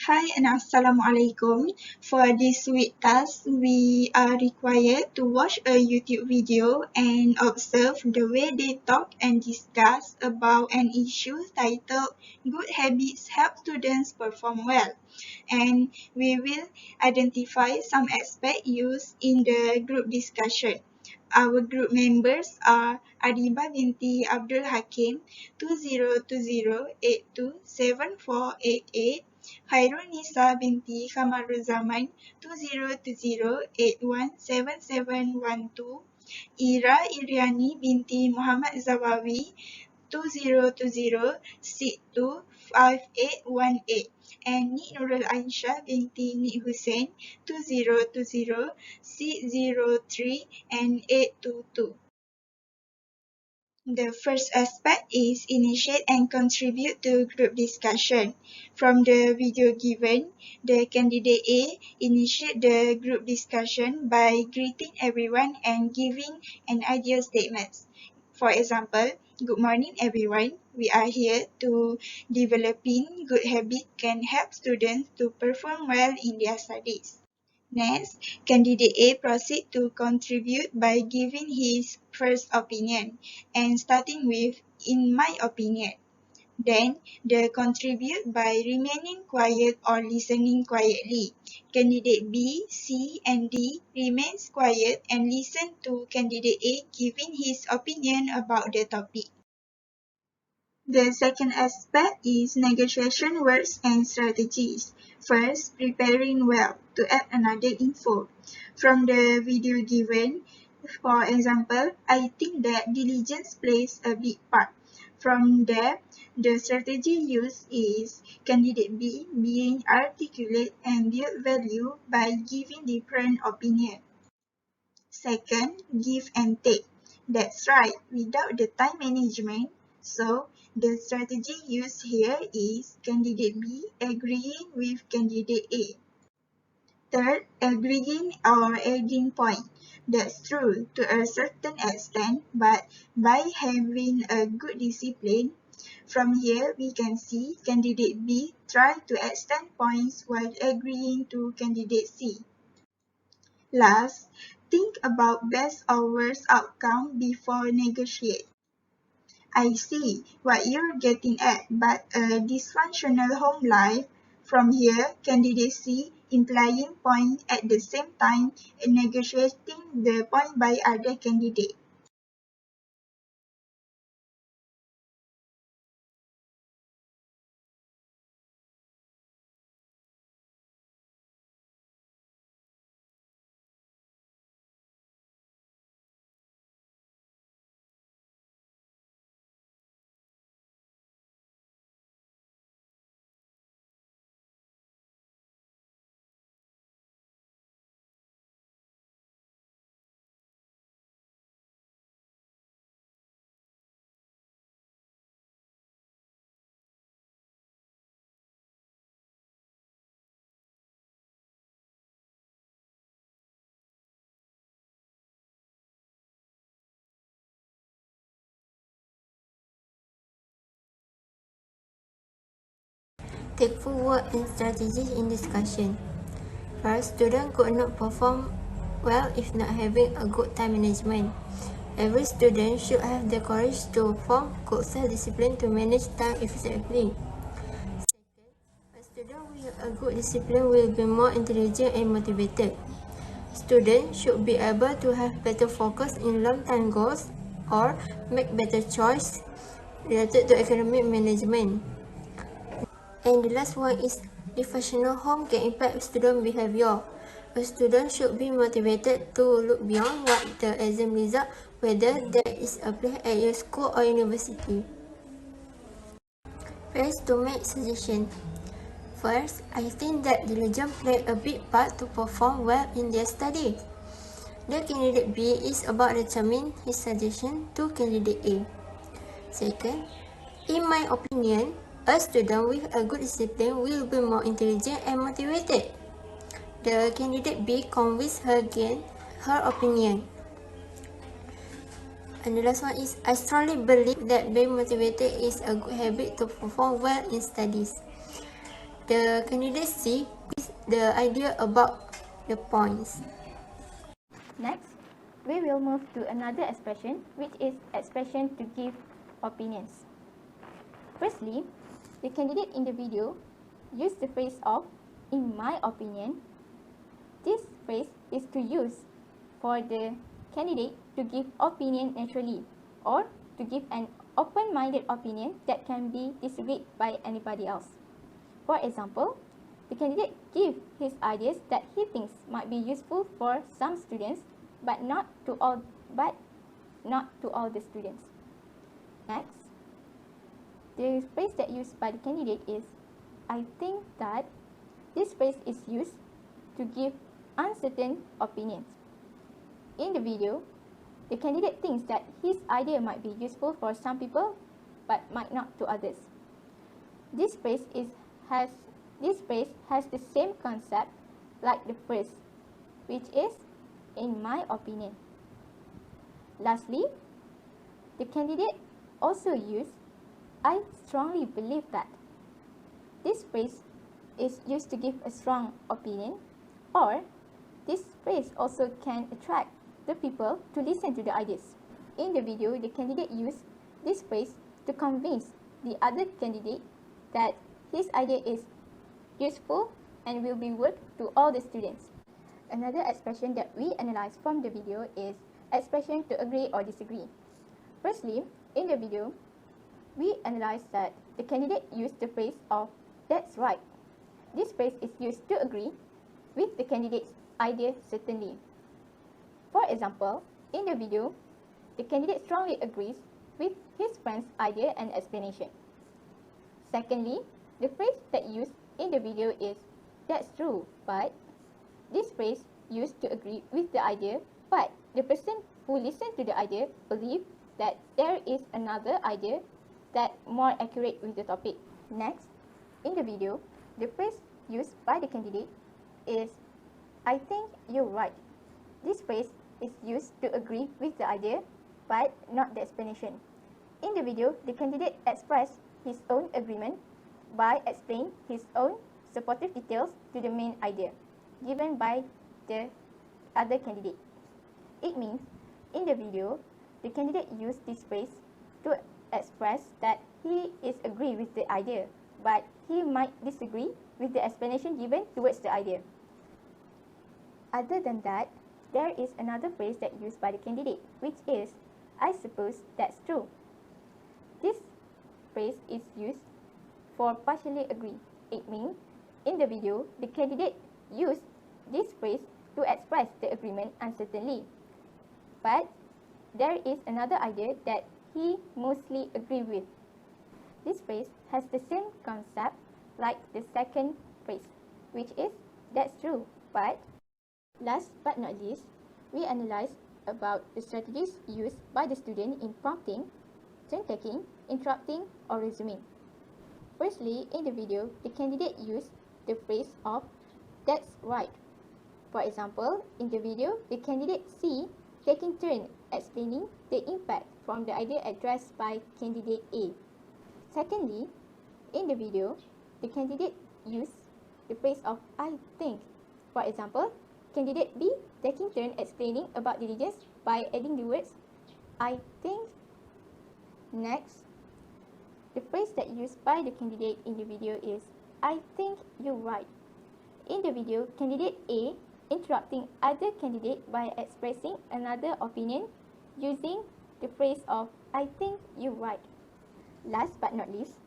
Hi and Assalamualaikum. For this week task, we are required to watch a YouTube video and observe the way they talk and discuss about an issue titled Good Habits Help Students Perform Well. And we will identify some aspects used in the group discussion. Our group members are Adiba binti Abdul Hakim 2020827488, Khairunisa binti Kamaruzaman 2020817712, Ira Iriani binti Muhammad Zawawi 2020625818, and Ni Nurul Aisyah binti Ni Hussein 2020 and 822. The first aspect is initiate and contribute to group discussion. From the video given, the candidate A initiate the group discussion by greeting everyone and giving an ideal statement. For example, good morning everyone. We are here to developing good habits can help students to perform well in their studies. Next, candidate A proceeds to contribute by giving his first opinion and starting with "in my opinion". Then, they contribute by remaining quiet or listening quietly. Candidate B, C, and D remains quiet and listen to candidate A giving his opinion about the topic. The second aspect is negotiation words and strategies. First, preparing well to add another info. From the video given, for example, I think that diligence plays a big part. From there, the strategy used is candidate B being articulate and build value by giving different opinion. Second, give and take. That's right, without the time management. So, the strategy used here is candidate B agreeing with candidate A. Third, agreeing or adding point. That's true to a certain extent, but by having a good discipline, from here we can see candidate B try to extend points while agreeing to candidate C. Last, think about best or worst outcome before negotiate. I see what you're getting at, but a dysfunctional home life, from here, candidate C implying point at the same time and negotiating the point by other candidate. Take forward and strategies in discussion. First, student could not perform well if not having a good time management. Every student should have the courage to form good self-discipline to manage time effectively. Second, a student with a good discipline will be more intelligent and motivated. Students should be able to have better focus in long-term goals or make better choices related to academic management. And the last one is dysfunctional home can impact student behavior. A student should be motivated to look beyond what the exam result, whether there is a place at your school or university. First, to make suggestion. First, I think that diligence play a big part to perform well in their studies. The candidate B is about determining his suggestion to candidate A. Second, in my opinion, a student with a good discipline will be more intelligent and motivated. The candidate B convinced her again her opinion. And the last one is, I strongly believe that being motivated is a good habit to perform well in studies. The candidate C gives the idea about the points. Next, we will move to another expression, which is expression to give opinions. Firstly, the candidate in the video used the phrase of "in my opinion." This phrase is to use for the candidate to give opinion naturally or to give an open-minded opinion that can be disagreed by anybody else. For example, the candidate gives his ideas that he thinks might be useful for some students, but not to all the students. Next, the phrase that used by the candidate is "I think that." This phrase is used to give uncertain opinions. In the video, the candidate thinks that his idea might be useful for some people, but might not to others. This phrase has the same concept like the first, which is "in my opinion." Lastly, the candidate also used "I strongly believe that." This phrase is used to give a strong opinion, or this phrase also can attract the people to listen to the ideas. In the video, the candidate used this phrase to convince the other candidate that his idea is useful and will be worth to all the students. Another expression that we analyze from the video is expression to agree or disagree. Firstly, in the video, we analyze that the candidate used the phrase of "that's right." This phrase is used to agree with the candidate's idea certainly. For example, in the video, the candidate strongly agrees with his friend's idea and explanation. Secondly, the phrase that used in the video is "that's true, but." This phrase used to agree with the idea, but the person who listened to the idea believes that there is another idea that more accurate with the topic. Next, in the video, the phrase used by the candidate is "I think you're right." This phrase is used to agree with the idea, but not the explanation. In the video, the candidate expressed his own agreement by explaining his own supportive details to the main idea given by the other candidate. It means, in the video, the candidate used this phrase to express that he is agree with the idea, but he might disagree with the explanation given towards the idea. Other than that, there is another phrase that used by the candidate, which is "I suppose that's true." This phrase is used for partially agree. It means, in the video, the candidate used this phrase to express the agreement uncertainly, but there is another idea that he mostly agree with. This phrase has the same concept like the second phrase, which is "that's true, but." Last but not least, we analyze about the strategies used by the student in prompting, turn-taking, interrupting, or resuming. Firstly, in the video, the candidate used the phrase of "that's right." For example, in the video, the candidate C taking turn explaining the impact from the idea addressed by candidate A. Secondly, in the video, the candidate used the phrase of "I think." For example, candidate B taking turn explaining about diligence by adding the words "I think." Next, the phrase that used by the candidate in the video is "I think you're right." In the video, candidate A interrupting other candidate by expressing another opinion using the phrase of "I think you're right." Last but not least,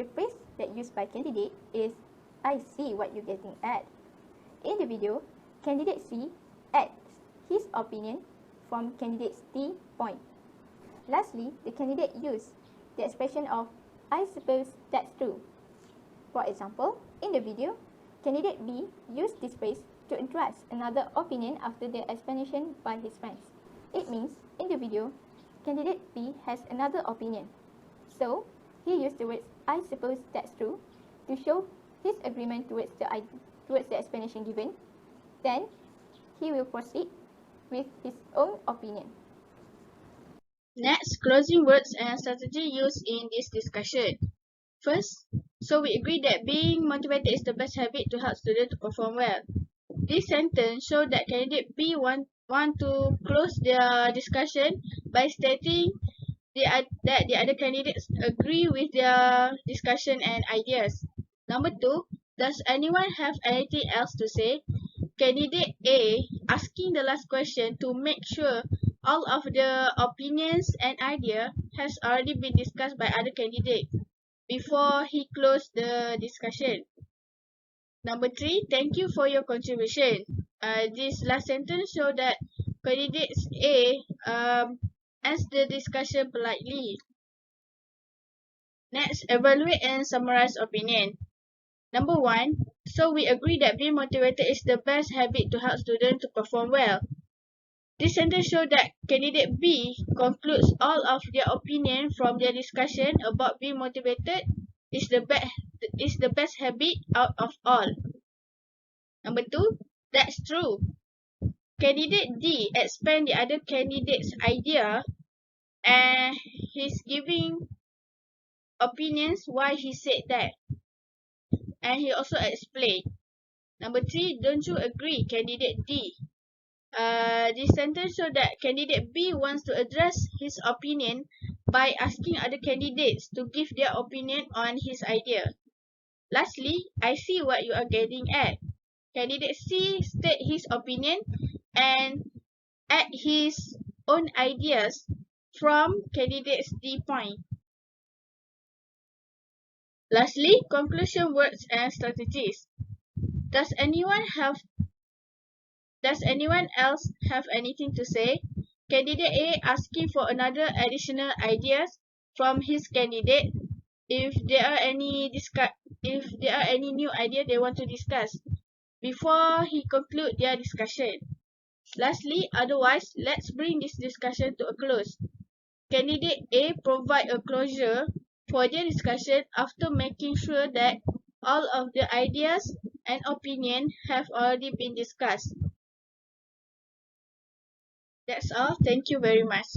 the phrase that used by candidate is "I see what you're getting at." In the video, candidate C adds his opinion from candidate D's point. Lastly, the candidate used the expression of "I suppose that's true." For example, in the video, candidate B used this phrase to address another opinion after the explanation by his friends. It means, in the video, candidate B has another opinion. So, he used the words "I suppose that's true" to show his agreement towards the explanation given. Then, he will proceed with his own opinion. Next, closing words and strategy used in this discussion. First, So we agree that being motivated is the best habit to help students to perform well. This sentence shows that candidate B want to close their discussion by stating that the other candidates agree with their discussion and ideas. Number 2, does anyone have anything else to say? Candidate A asking the last question to make sure all of the opinions and idea has already been discussed by other candidates before he closed the discussion. Number 3, thank you for your contribution. This last sentence show that candidate A ends the discussion politely. Next, evaluate and summarize opinion. Number 1, so we agree that being motivated is the best habit to help students to perform well. This sentence shows that candidate B concludes all of their opinion from their discussion about being motivated is the best habit out of all. Number 2, that's true. Candidate D expand the other candidate's idea and he's giving opinions why he said that. And he also explained. Number 3, don't you agree, candidate D? This sentence shows that candidate B wants to address his opinion by asking other candidates to give their opinion on his idea. Lastly, I see what you are getting at. Candidate C state his opinion and add his own ideas from candidate D's point. Lastly, conclusion words and strategies. Does anyone else have anything to say? Candidate A asking for another additional ideas from his candidate if there are any new idea they want to discuss before he conclude their discussion. Lastly, otherwise, let's bring this discussion to a close. Candidate A provide a closure for their discussion after making sure that all of the ideas and opinion have already been discussed. That's all. Thank you very much.